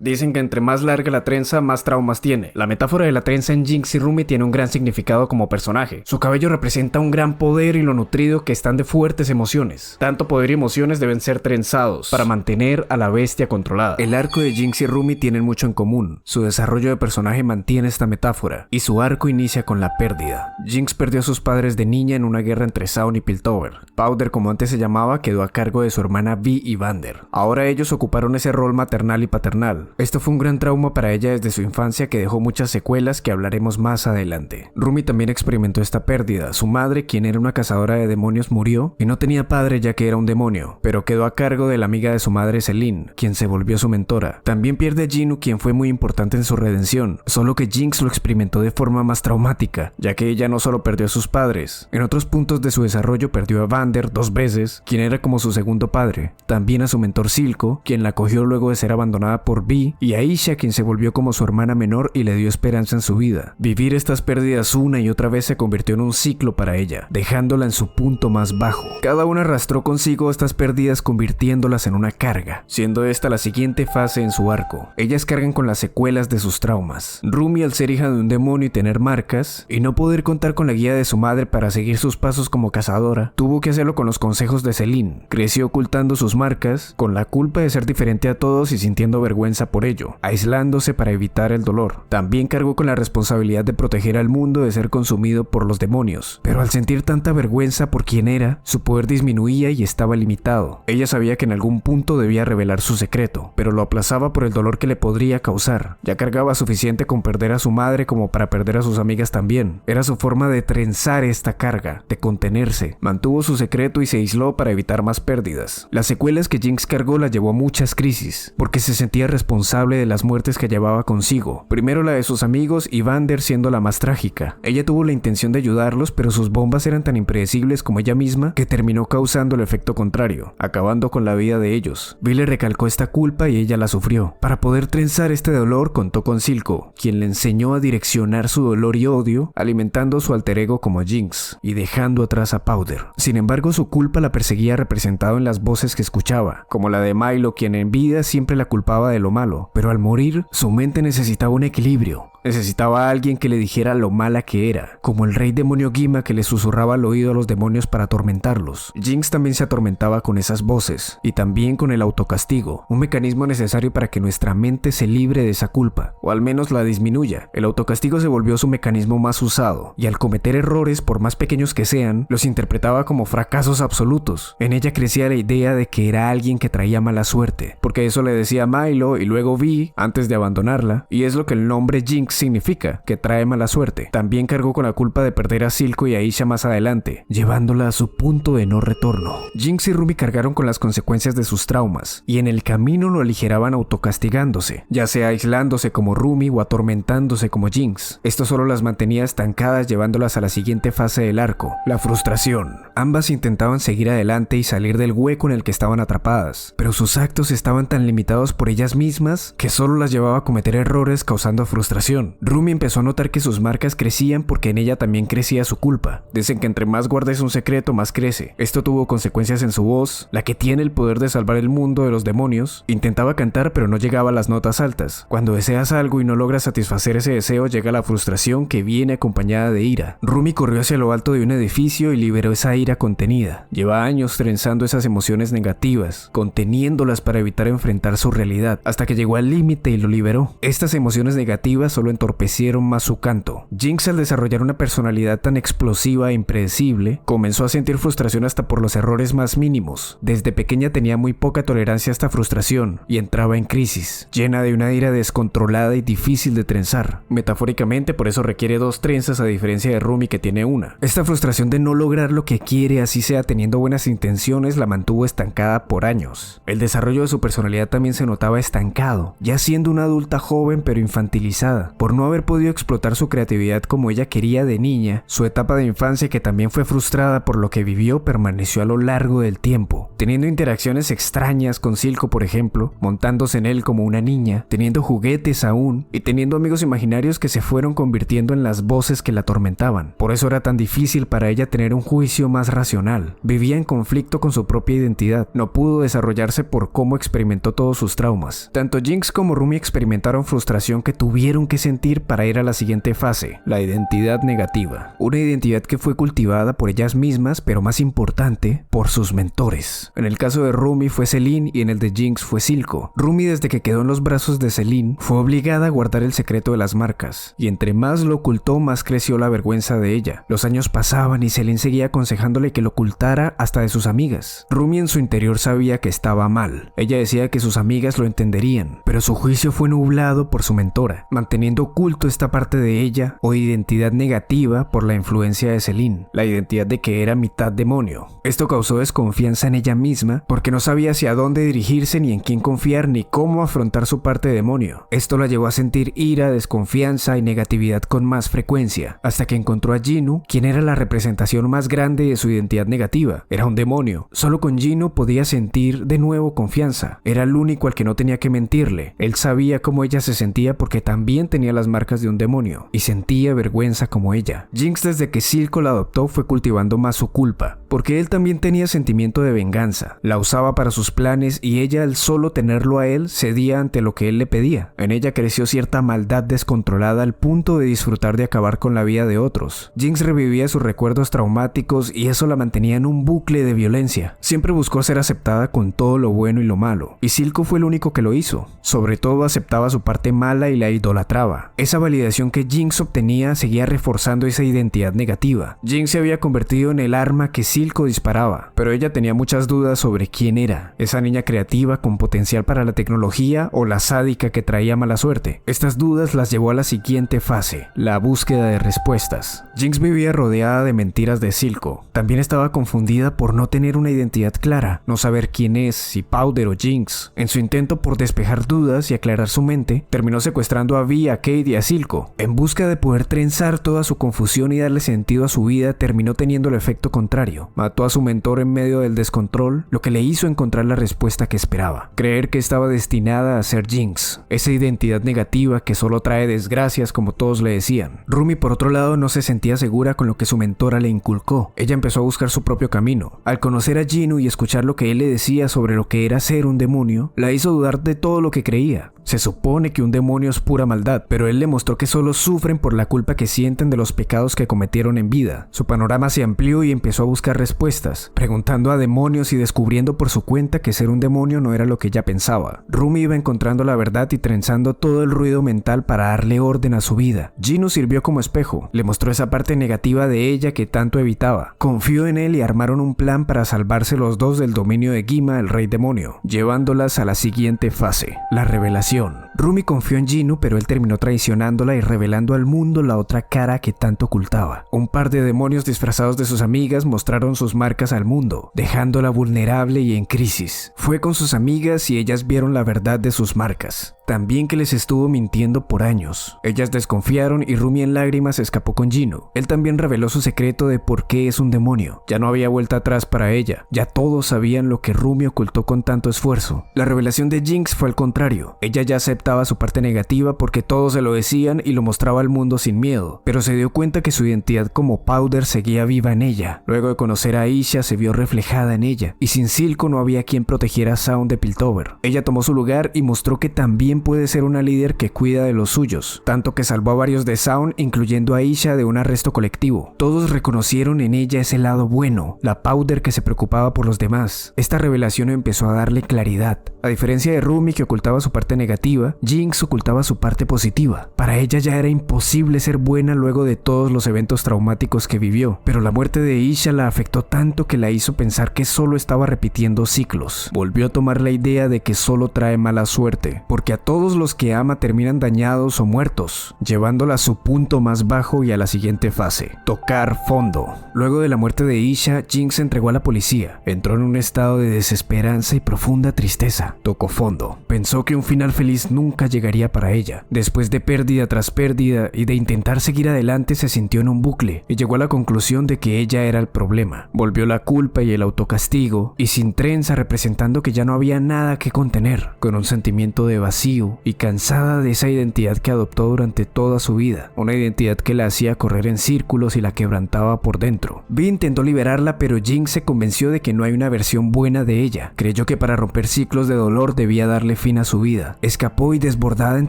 Dicen que entre más larga la trenza, más traumas tiene. La metáfora de la trenza en Jinx y Rumi tiene un gran significado como personaje. Su cabello representa un gran poder y lo nutrido que están de fuertes emociones. Tanto poder y emociones deben ser trenzados para mantener a la bestia controlada. El arco de Jinx y Rumi tienen mucho en común. Su desarrollo de personaje mantiene esta metáfora y su arco inicia con la pérdida. Jinx perdió a sus padres de niña en una guerra entre Zaun y Piltover. Powder, como antes se llamaba, quedó a cargo de su hermana Vi y Vander. Ahora ellos ocuparon ese rol maternal y paternal. Esto fue un gran trauma para ella desde su infancia que dejó muchas secuelas que hablaremos más adelante. Rumi también experimentó esta pérdida. Su madre, quien era una cazadora de demonios, murió y no tenía padre ya que era un demonio, pero quedó a cargo de la amiga de su madre, Celine, quien se volvió su mentora. También pierde a Ginu, quien fue muy importante en su redención, solo que Jinx lo experimentó de forma más traumática, ya que ella no solo perdió a sus padres, en otros puntos de su desarrollo perdió a Vander 2 veces, quien era como su segundo padre, también a su mentor Silco, quien la acogió luego de ser abandonada por Vi, y a Isha, quien se volvió como su hermana menor y le dio esperanza en su vida. Vivir estas pérdidas una y otra vez se convirtió en un ciclo para ella, dejándola en su punto más bajo. Cada una arrastró consigo estas pérdidas convirtiéndolas en una carga, siendo esta la siguiente fase en su arco. Ellas cargan con las secuelas de sus traumas. Rumi, al ser hija de un demonio y tener marcas, y no poder contar con la guía de su madre para seguir sus pasos como cazadora, tuvo que hacerlo con los consejos de Celine. Creció ocultando sus marcas, con la culpa de ser diferente a todos y sintiendo vergüenza por ello, aislándose para evitar el dolor. También cargó con la responsabilidad de proteger al mundo de ser consumido por los demonios, pero al sentir tanta vergüenza por quien era, su poder disminuía y estaba limitado. Ella sabía que en algún punto debía revelar su secreto, pero lo aplazaba por el dolor que le podría causar. Ya cargaba suficiente con perder a su madre como para perder a sus amigas también. Era su forma de trenzar esta carga, de contenerse. Mantuvo su secreto y se aisló para evitar más pérdidas. Las secuelas que Jinx cargó la llevó a muchas crisis, porque se sentía responsable de las muertes que llevaba consigo. Primero la de sus amigos y Vander siendo la más trágica. Ella tuvo la intención de ayudarlos, pero sus bombas eran tan impredecibles como ella misma que terminó causando el efecto contrario, acabando con la vida de ellos. Vi le recalcó esta culpa y ella la sufrió. Para poder trenzar este dolor contó con Silco, quien le enseñó a direccionar su dolor y odio, alimentando su alter ego como Jinx y dejando atrás a Powder. Sin embargo, su culpa la perseguía representado en las voces que escuchaba, como la de Milo, quien en vida siempre la culpaba de lo malo, pero al morir, su mente necesitaba un equilibrio. Necesitaba a alguien que le dijera lo mala que era, como el rey demonio Gima que le susurraba al oído a los demonios para atormentarlos. Jinx también se atormentaba con esas voces, y también con el autocastigo, un mecanismo necesario para que nuestra mente se libre de esa culpa, o al menos la disminuya. El autocastigo se volvió su mecanismo más usado, y al cometer errores, por más pequeños que sean, los interpretaba como fracasos absolutos. En ella crecía la idea de que era alguien que traía mala suerte, porque eso le decía Milo y luego Vi antes de abandonarla, y es lo que el nombre Jinx significa, que trae mala suerte. También cargó con la culpa de perder a Silco y a Isha más adelante, llevándola a su punto de no retorno. Jinx y Rumi cargaron con las consecuencias de sus traumas, y en el camino lo aligeraban autocastigándose, ya sea aislándose como Rumi o atormentándose como Jinx. Esto solo las mantenía estancadas, llevándolas a la siguiente fase del arco, la frustración. Ambas intentaban seguir adelante y salir del hueco en el que estaban atrapadas, pero sus actos estaban tan limitados por ellas mismas que solo las llevaba a cometer errores causando frustración. Rumi empezó a notar que sus marcas crecían porque en ella también crecía su culpa. Dicen que entre más guardes un secreto, más crece. Esto tuvo consecuencias en su voz, la que tiene el poder de salvar el mundo de los demonios. Intentaba cantar pero no llegaba a las notas altas. Cuando deseas algo y no logras satisfacer ese deseo, llega la frustración que viene acompañada de ira. Rumi corrió hacia lo alto de un edificio y liberó esa ira contenida. Lleva años trenzando esas emociones negativas, conteniéndolas para evitar enfrentar su realidad, hasta que llegó al límite y lo liberó. Estas emociones negativas solo entorpecieron más su canto. Jinx, al desarrollar una personalidad tan explosiva e impredecible, comenzó a sentir frustración hasta por los errores más mínimos. Desde pequeña tenía muy poca tolerancia a esta frustración y entraba en crisis, llena de una ira descontrolada y difícil de trenzar. Metafóricamente, por eso requiere 2 trenzas a diferencia de Rumi que tiene una. Esta frustración de no lograr lo que quiere, así sea teniendo buenas intenciones, la mantuvo estancada por años. El desarrollo de su personalidad también se notaba estancado, ya siendo una adulta joven pero infantilizada. por no haber podido explotar su creatividad como ella quería de niña. Su etapa de infancia, que también fue frustrada por lo que vivió, permaneció a lo largo del tiempo, teniendo interacciones extrañas con Silco, por ejemplo, montándose en él como una niña, teniendo juguetes aún y teniendo amigos imaginarios que se fueron convirtiendo en las voces que la atormentaban. Por eso era tan difícil para ella tener un juicio más racional. Vivía en conflicto con su propia identidad, no pudo desarrollarse por cómo experimentó todos sus traumas. Tanto Jinx como Rumi experimentaron frustración que tuvieron que sentir para ir a la siguiente fase, la identidad negativa. Una identidad que fue cultivada por ellas mismas, pero más importante, por sus mentores. En el caso de Rumi fue Celine y en el de Jinx fue Silco. Rumi, desde que quedó en los brazos de Celine, fue obligada a guardar el secreto de las marcas, y entre más lo ocultó, más creció la vergüenza de ella. Los años pasaban y Celine seguía aconsejándole que lo ocultara hasta de sus amigas. Rumi en su interior sabía que estaba mal. Ella decía que sus amigas lo entenderían, pero su juicio fue nublado por su mentora, manteniendo oculto esta parte de ella o identidad negativa por la influencia de Celine, la identidad de que era mitad demonio. Esto causó desconfianza en ella misma porque no sabía hacia dónde dirigirse, ni en quién confiar, ni cómo afrontar su parte demonio. Esto la llevó a sentir ira, desconfianza y negatividad con más frecuencia, hasta que encontró a Ginu, quien era la representación más grande de su identidad negativa. Era un demonio. Solo con Ginu podía sentir de nuevo confianza. Era el único al que no tenía que mentirle. Él sabía cómo ella se sentía porque también tenía las marcas de un demonio y sentía vergüenza como ella. Jinx, desde que Silco la adoptó, fue cultivando más su culpa, porque él también tenía sentimiento de venganza. La usaba para sus planes y ella, al solo tenerlo a él, cedía ante lo que él le pedía. En ella creció cierta maldad descontrolada al punto de disfrutar de acabar con la vida de otros. Jinx revivía sus recuerdos traumáticos y eso la mantenía en un bucle de violencia. Siempre buscó ser aceptada con todo lo bueno y lo malo, y Silco fue el único que lo hizo. Sobre todo aceptaba su parte mala y la idolatraba. Esa validación que Jinx obtenía seguía reforzando esa identidad negativa. Jinx se había convertido en el arma que Silco disparaba, pero ella tenía muchas dudas sobre quién era, esa niña creativa con potencial para la tecnología o la sádica que traía mala suerte. Estas dudas las llevó a la siguiente fase, la búsqueda de respuestas. Jinx vivía rodeada de mentiras de Silco. También estaba confundida por no tener una identidad clara, no saber quién es, si Powder o Jinx. En su intento por despejar dudas y aclarar su mente, terminó secuestrando a Vi, a Kate y a Silco. En busca de poder trenzar toda su confusión y darle sentido a su vida, terminó teniendo el efecto contrario. Mató a su mentor en medio del descontrol, lo que le hizo encontrar la respuesta que esperaba. Creer que estaba destinada a ser Jinx, esa identidad negativa que solo trae desgracias, como todos le decían. Rumi, por otro lado, no se sentía segura con lo que su mentora le inculcó. Ella empezó a buscar su propio camino. Al conocer a Ginu y escuchar lo que él le decía sobre lo que era ser un demonio, la hizo dudar de todo lo que creía. Se supone que un demonio es pura maldad, pero él le mostró que solo sufren por la culpa que sienten de los pecados que cometieron en vida. Su panorama se amplió y empezó a buscar respuestas, preguntando a demonios y descubriendo por su cuenta que ser un demonio no era lo que ella pensaba. Rumi iba encontrando la verdad y trenzando todo el ruido mental para darle orden a su vida. Ginu sirvió como espejo, le mostró esa parte negativa de ella que tanto evitaba. Confió en él y armaron un plan para salvarse los dos del dominio de Gima, el rey demonio, llevándolas a la siguiente fase, la revelación. Rumi confió en Ginu, pero él terminó traicionándola y revelando al mundo la otra cara que tanto ocultaba. Un par de demonios disfrazados de sus amigas mostraron sus marcas al mundo, dejándola vulnerable y en crisis. Fue con sus amigas y ellas vieron la verdad de sus marcas. También que les estuvo mintiendo por años. Ellas desconfiaron y Rumi en lágrimas escapó con Ginu. Él también reveló su secreto de por qué es un demonio. Ya no había vuelta atrás para ella. Ya todos sabían lo que Rumi ocultó con tanto esfuerzo. La revelación de Jinx fue al contrario. Ella ya aceptaba su parte negativa porque todos se lo decían y lo mostraba al mundo sin miedo. Pero se dio cuenta que su identidad como Powder seguía viva en ella. Luego de conocer a Aisha, se vio reflejada en ella. Y sin Silco no había quien protegiera a Sound de Piltover. Ella tomó su lugar y mostró que también puede ser una líder que cuida de los suyos, tanto que salvó a varios de Sound, incluyendo a Aisha, de un arresto colectivo. Todos reconocieron en ella ese lado bueno, la Powder que se preocupaba por los demás. Esta revelación empezó a darle claridad. A diferencia de Rumi, que ocultaba su parte negativa, Jinx ocultaba su parte positiva. Para ella ya era imposible ser buena luego de todos los eventos traumáticos que vivió, pero la muerte de Aisha la afectó tanto que la hizo pensar que solo estaba repitiendo ciclos. Volvió a tomar la idea de que solo trae mala suerte, porque a todos los que ama terminan dañados o muertos, llevándola a su punto más bajo y a la siguiente fase, tocar fondo. Luego de la muerte de Aisha, Jinx se entregó a la policía. Entró en un estado de desesperanza y profunda tristeza. Tocó fondo. Pensó que un final feliz nunca llegaría para ella. Después de pérdida tras pérdida y de intentar seguir adelante, se sintió en un bucle y llegó a la conclusión de que ella era el problema. Volvió la culpa y el autocastigo, y sin trenza, representando que ya no había nada que contener, con un sentimiento de vacío y cansada de esa identidad que adoptó durante toda su vida, una identidad que la hacía correr en círculos y la quebrantaba por dentro. Vi intentó liberarla, pero Jinx se convenció de que no hay una versión buena de ella. Creyó que para romper ciclos de dolor debía darle fin a su vida. Escapó y, desbordada en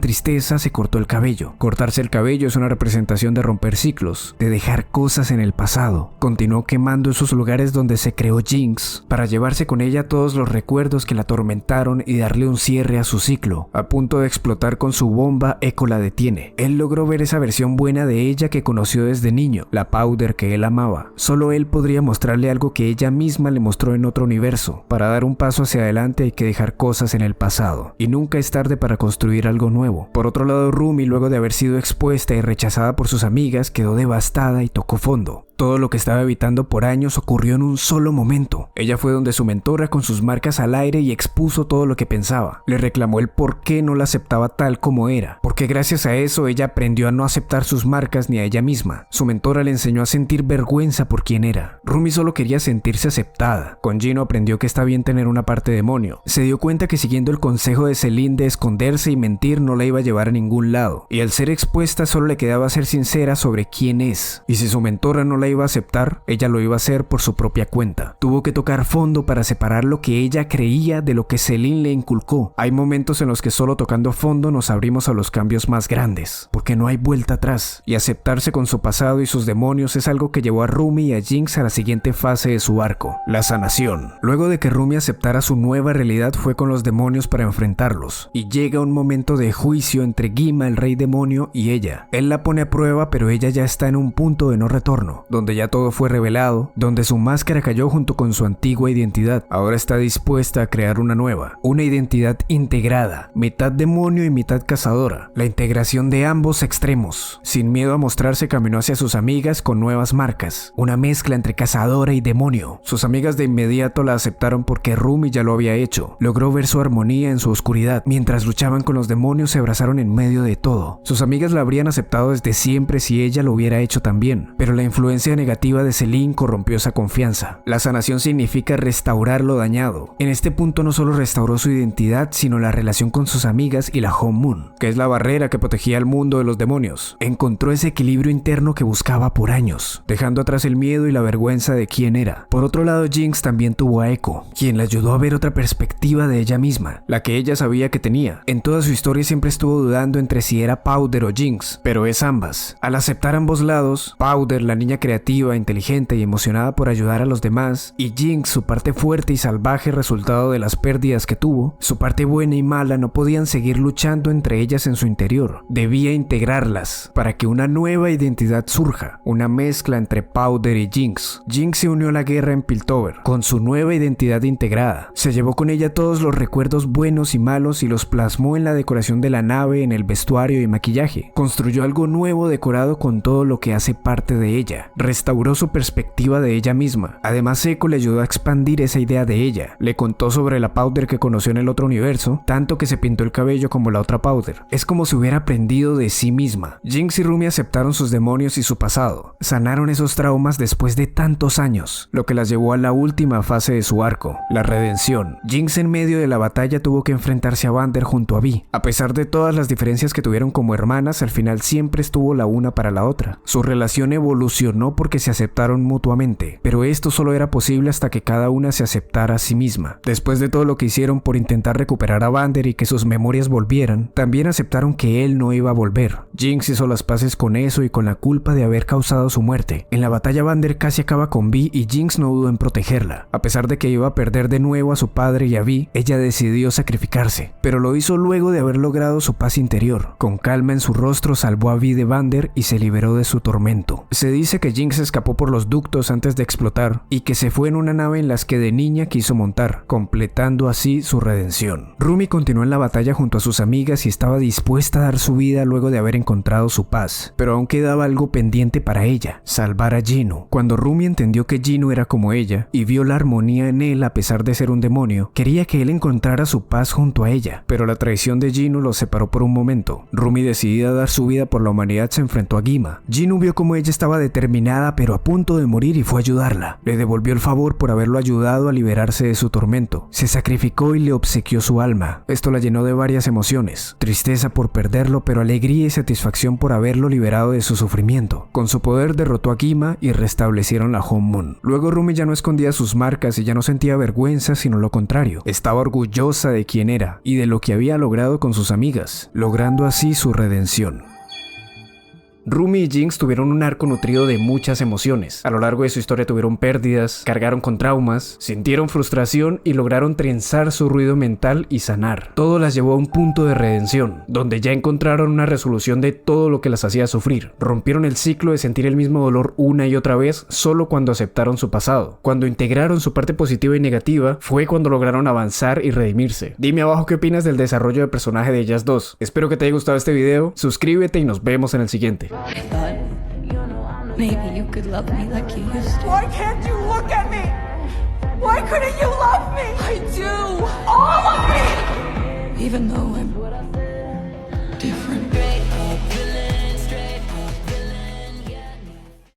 tristeza, se cortó el cabello. Cortarse el cabello es una representación de romper ciclos, de dejar cosas en el pasado. Continuó quemando esos lugares donde se creó Jinx para llevarse con ella todos los recuerdos que la atormentaron y darle un cierre a su ciclo. A punto de explotar con su bomba, Echo la detiene. Él logró ver esa versión buena de ella que conoció desde niño, la Powder que él amaba. Solo él podría mostrarle algo que ella misma le mostró en otro universo. Para dar un paso hacia adelante hay que dejar cosas en el pasado, y nunca es tarde para construir algo nuevo. Por otro lado, Rumi, luego de haber sido expuesta y rechazada por sus amigas, quedó devastada y tocó fondo. Todo lo que estaba evitando por años ocurrió en un solo momento. Ella fue donde su mentora con sus marcas al aire y expuso todo lo que pensaba. Le reclamó el por qué no la aceptaba tal como era, porque gracias a eso ella aprendió a no aceptar sus marcas ni a ella misma. Su mentora le enseñó a sentir vergüenza por quien era. Rumi solo quería sentirse aceptada. Con Gino aprendió que está bien tener una parte demonio. Se dio cuenta que siguiendo el consejo de Celine de esconderse y mentir no la iba a llevar a ningún lado, y al ser expuesta solo le quedaba ser sincera sobre quién es, y si su mentora no la iba a aceptar, ella lo iba a hacer por su propia cuenta. Tuvo que tocar fondo para separar lo que ella creía de lo que Celine le inculcó. Hay momentos en los que solo tocando fondo nos abrimos a los cambios más grandes, porque no hay vuelta atrás, y aceptarse con su pasado y sus demonios es algo que llevó a Rumi y a Jinx a la siguiente fase de su arco, la sanación. Luego de que Rumi aceptara su nueva realidad, fue con los demonios para enfrentarlos, y llega un momento de juicio entre Gima, el rey demonio, y ella. Él la pone a prueba, pero ella ya está en un punto de no retorno, donde ya todo fue revelado, donde su máscara cayó junto con su antigua identidad. Ahora está dispuesta a crear una nueva, una identidad integrada, mitad demonio y mitad cazadora, la integración de ambos extremos. Sin miedo a mostrarse, caminó hacia sus amigas con nuevas marcas, una mezcla entre cazadora y demonio. Sus amigas de inmediato la aceptaron porque Rumi ya lo había hecho. Logró ver su armonía en su oscuridad. Mientras luchaban con los demonios, se abrazaron en medio de todo. Sus amigas la habrían aceptado desde siempre si ella lo hubiera hecho también, pero la influencia negativa de Celine corrompió esa confianza. La sanación significa restaurar lo dañado. En este punto no solo restauró su identidad, sino la relación con sus amigas y la Home Moon, que es la barrera que protegía al mundo de los demonios. Encontró ese equilibrio interno que buscaba por años, dejando atrás el miedo y la vergüenza de quién era. Por otro lado, Jinx también tuvo a Echo, quien le ayudó a ver otra perspectiva de ella misma, la que ella sabía que tenía. En toda su historia siempre estuvo dudando entre si era Powder o Jinx, pero es ambas. Al aceptar ambos lados, Powder, la niña creativa, inteligente y emocionada por ayudar a los demás, y Jinx, su parte fuerte y salvaje resultado de las pérdidas que tuvo, su parte buena y mala, no podían seguir luchando entre ellas en su interior. Debía integrarlas para que una nueva identidad surja, una mezcla entre Powder y Jinx. Jinx se unió a la guerra en Piltover con su nueva identidad integrada. Se llevó con ella todos los recuerdos buenos y malos y los plasmó en la decoración de la nave, en el vestuario y maquillaje. Construyó algo nuevo decorado con todo lo que hace parte de ella. Restauró su perspectiva de ella misma. Además, Echo le ayudó a expandir esa idea de ella. Le contó sobre la Powder que conoció en el otro universo, tanto que se pintó el cabello como la otra Powder. Es como si hubiera aprendido de sí misma. Jinx y Rumi aceptaron sus demonios y su pasado. Sanaron esos traumas después de tantos años, lo que las llevó a la última fase de su arco, la redención. Jinx en medio de la batalla tuvo que enfrentarse a Vander junto a Vi. A pesar de todas las diferencias que tuvieron como hermanas, al final siempre estuvo la una para la otra. Su relación evolucionó porque se aceptaron mutuamente, pero esto solo era posible hasta que cada una se aceptara a sí misma. Después de todo lo que hicieron por intentar recuperar a Vander y que sus memorias volvieran, también aceptaron que él no iba a volver. Jinx hizo las paces con eso y con la culpa de haber causado su muerte. En la batalla, Vander casi acaba con Vi y Jinx no dudó en protegerla. A pesar de que iba a perder de nuevo a su padre y a Vi, ella decidió sacrificarse, pero lo hizo luego de haber logrado su paz interior. Con calma en su rostro salvó a Vi de Vander y se liberó de su tormento. Se dice que Jinx escapó por los ductos antes de explotar y que se fue en una nave en las que de niña quiso montar, completando así su redención. Rumi continuó en la batalla junto a sus amigas y estaba dispuesta a dar su vida luego de haber encontrado su paz, pero aún quedaba algo pendiente para ella: salvar a Gino. Cuando Rumi entendió que Gino era como ella y vio la armonía en él a pesar de ser un demonio, quería que él encontrara su paz junto a ella, pero la traición de Gino los separó por un momento. Rumi, decidida a dar su vida por la humanidad, se enfrentó a Gima. Gino vio como ella estaba determinada pero a punto de morir y fue a ayudarla. Le devolvió el favor por haberlo ayudado a liberarse de su tormento. Se sacrificó y le obsequió su alma. Esto la llenó de varias emociones: tristeza por perderlo, pero alegría y satisfacción por haberlo liberado de su sufrimiento. Con su poder derrotó a Gima y restablecieron la Home Moon. Luego Rumi ya no escondía sus marcas y ya no sentía vergüenza, sino lo contrario. Estaba orgullosa de quién era y de lo que había logrado con sus amigas, logrando así su redención. Rumi y Jinx tuvieron un arco nutrido de muchas emociones. A lo largo de su historia tuvieron pérdidas, cargaron con traumas, sintieron frustración y lograron trenzar su ruido mental y sanar. Todo las llevó a un punto de redención, donde ya encontraron una resolución de todo lo que las hacía sufrir. Rompieron el ciclo de sentir el mismo dolor una y otra vez solo cuando aceptaron su pasado. Cuando integraron su parte positiva y negativa, fue cuando lograron avanzar y redimirse. Dime abajo qué opinas del desarrollo de personaje de ellas dos. Espero que te haya gustado este video, suscríbete y nos vemos en el siguiente. I thought maybe you could love me like you used to. Why can't you look at me? Why couldn't you love me? I do. All of me! Even though I'm